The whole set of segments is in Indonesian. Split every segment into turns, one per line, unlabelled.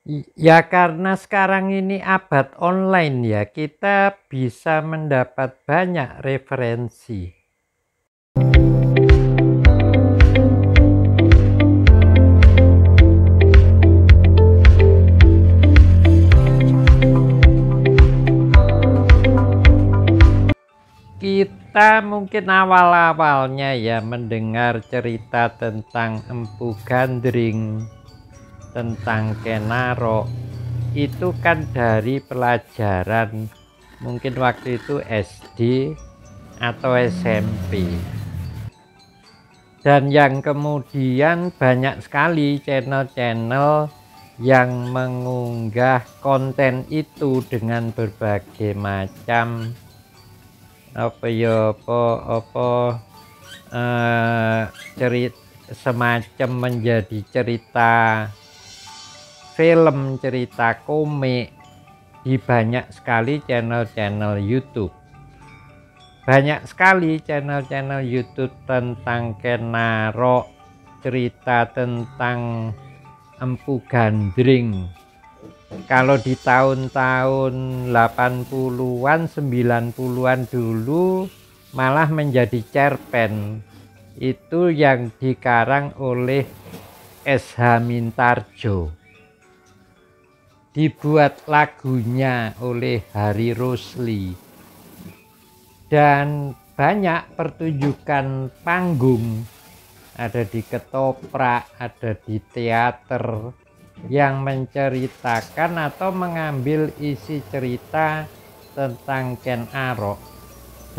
Ya karena sekarang ini abad online ya, kita bisa mendapat banyak referensi. Kita mungkin awal-awalnya ya mendengar cerita tentang Empu Gandring, tentang Kenaro, itu kan dari pelajaran mungkin waktu itu SD atau SMP. Dan yang kemudian banyak sekali channel-channel yang mengunggah konten itu dengan berbagai macam cerita, semacam menjadi cerita film, cerita komik di banyak sekali channel-channel YouTube. Banyak sekali channel-channel YouTube tentang Kenaro, cerita tentang Empu Gandring. Kalau di tahun-tahun 80-an, 90-an dulu malah menjadi cerpen. Itu yang dikarang oleh S.H. Mintarjo. Dibuat lagunya oleh Hari Rusli. Dan banyak pertunjukan panggung. Ada di ketoprak, ada di teater, yang menceritakan atau mengambil isi cerita tentang Ken Arok,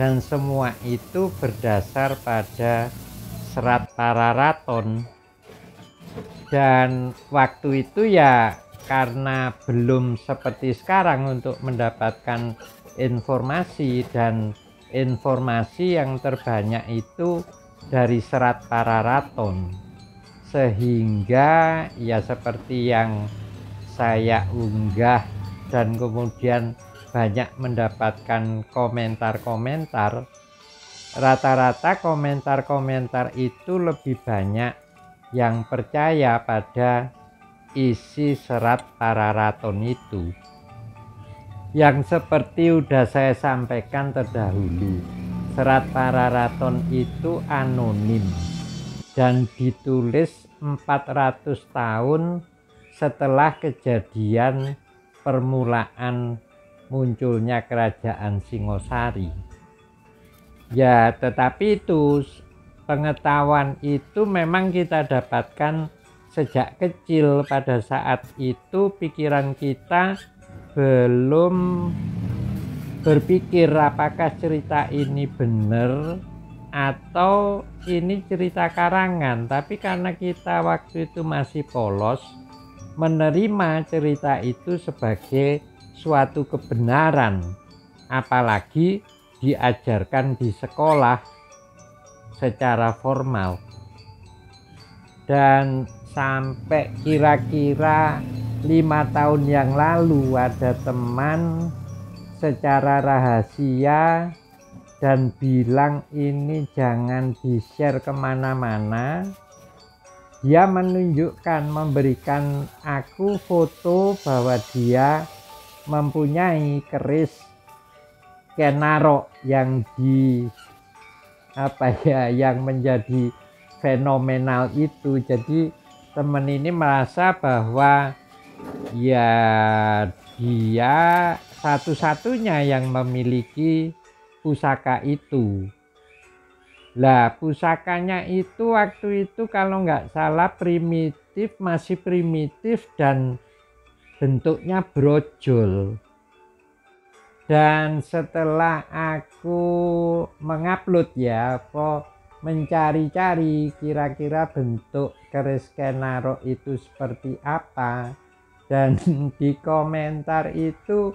dan semua itu berdasar pada Serat Pararaton. Dan waktu itu ya karena belum seperti sekarang untuk mendapatkan informasi, dan informasi yang terbanyak itu dari Serat Pararaton, sehingga ya seperti yang saya unggah dan kemudian banyak mendapatkan komentar-komentar. Rata-rata komentar-komentar itu lebih banyak yang percaya pada isi Serat Pararaton itu, yang seperti sudah saya sampaikan terdahulu. Serat Pararaton itu anonim dan ditulis 400 tahun setelah kejadian permulaan munculnya kerajaan Singosari. Ya, tetapi itu pengetahuan itu memang kita dapatkan sejak kecil. Pada saat itu pikiran kita belum berpikir apakah cerita ini benar atau ini cerita karangan, tapi karena kita waktu itu masih polos, menerima cerita itu sebagai suatu kebenaran, apalagi diajarkan di sekolah secara formal. Dan sampai kira-kira 5 tahun yang lalu ada teman secara rahasia dan bilang ini jangan di-share kemana-mana. Dia menunjukkan, memberikan aku foto bahwa dia mempunyai keris Kenaro yang yang menjadi fenomenal itu. Jadi teman ini merasa bahwa ya dia satu-satunya yang memiliki pusaka itu. Lah, pusakanya itu waktu itu kalau nggak salah primitif, masih primitif dan bentuknya brojol. Dan setelah aku mengupload ya, mencari-cari kira-kira bentuk keris Kenaro itu seperti apa, dan di komentar itu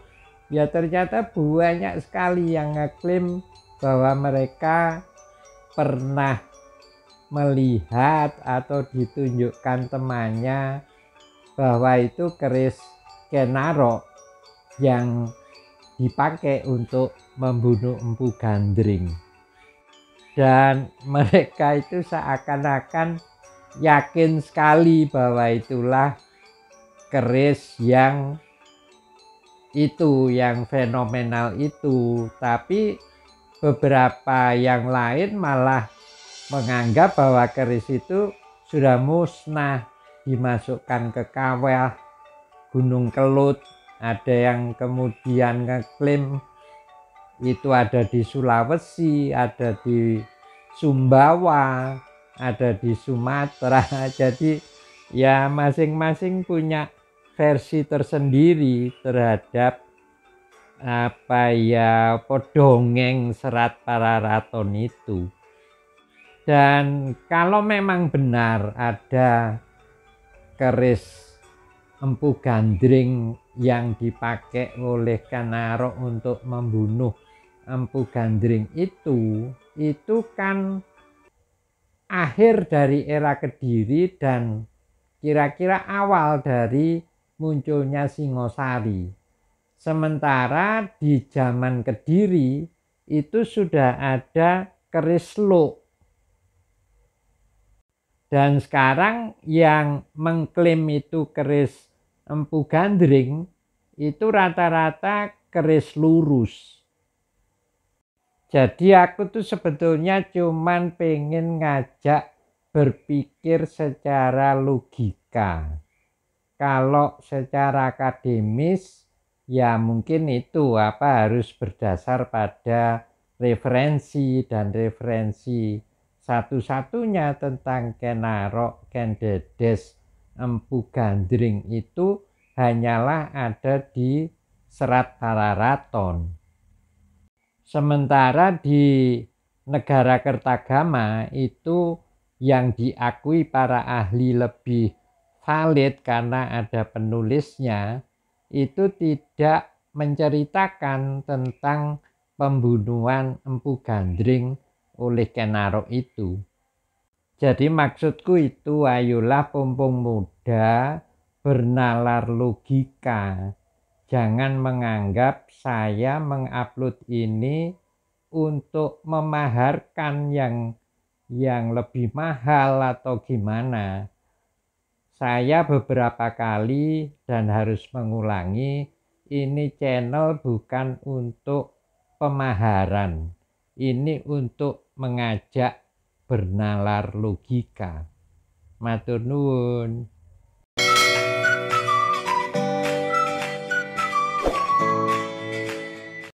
ya ternyata banyak sekali yang ngeklaim bahwa mereka pernah melihat atau ditunjukkan temannya bahwa itu keris Kenaro yang dipakai untuk membunuh Empu Gandring. Dan mereka itu seakan-akan yakin sekali bahwa itulah keris yang fenomenal itu, tapi beberapa yang lain malah menganggap bahwa keris itu sudah musnah, dimasukkan ke kawah Gunung Kelut. Ada yang kemudian ngeklaim itu ada di Sulawesi, ada di Sumbawa, ada di Sumatera. Jadi ya masing-masing punya versi tersendiri terhadap dongeng Serat Pararaton itu. Dan kalau memang benar ada keris Empu Gandring yang dipakai oleh Kenarok untuk membunuh Empu Gandring itu kan akhir dari era Kediri dan kira-kira awal dari munculnya Singosari. Sementara di zaman Kediri itu sudah ada keris Luk. Dan sekarang yang mengklaim itu keris Empu Gandring itu rata-rata keris lurus. Jadi aku tuh sebetulnya cuman pengen ngajak berpikir secara logika. Kalau secara akademis ya mungkin itu harus berdasar pada referensi, dan referensi satu-satunya tentang Kenarok, Ken Dedes, Empu Gandring itu hanyalah ada di Serat Pararaton. Sementara di negara Kertagama itu yang diakui para ahli lebih valid karena ada penulisnya, itu tidak menceritakan tentang pembunuhan Empu Gandring oleh Kenarok itu. Jadi maksudku itu, ayolah pompong muda bernalar logika. Jangan menganggap saya mengupload ini untuk memaharkan yang lebih mahal atau gimana. Saya beberapa kali dan harus mengulangi, ini channel bukan untuk pemaharan. Ini untuk mengajak bernalar logika. Matur nuwun.